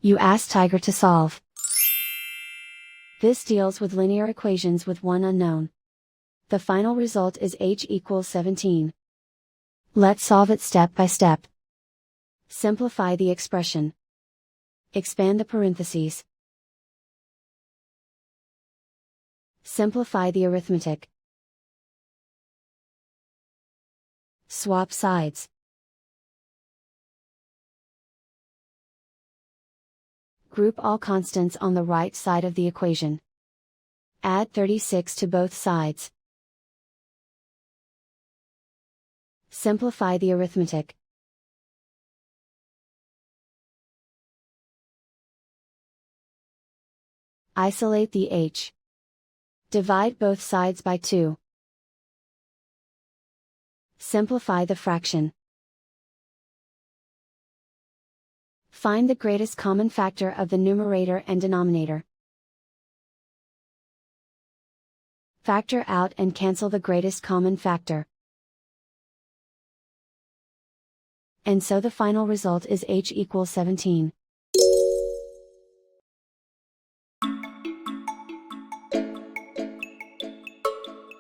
You ask Tiger to solve. This deals with linear equations with one unknown. The final result is h=17. Let's solve it step by step. Simplify the expression. Expand the parentheses. Simplify the arithmetic. Swap sides. Group all constants on the right side of the equation. Add 36 to both sides. Simplify the arithmetic. Isolate the h. Divide both sides by 2. Simplify the fraction. Find the greatest common factor of the numerator and denominator. Factor out and cancel the greatest common factor. And so the final result is h=17.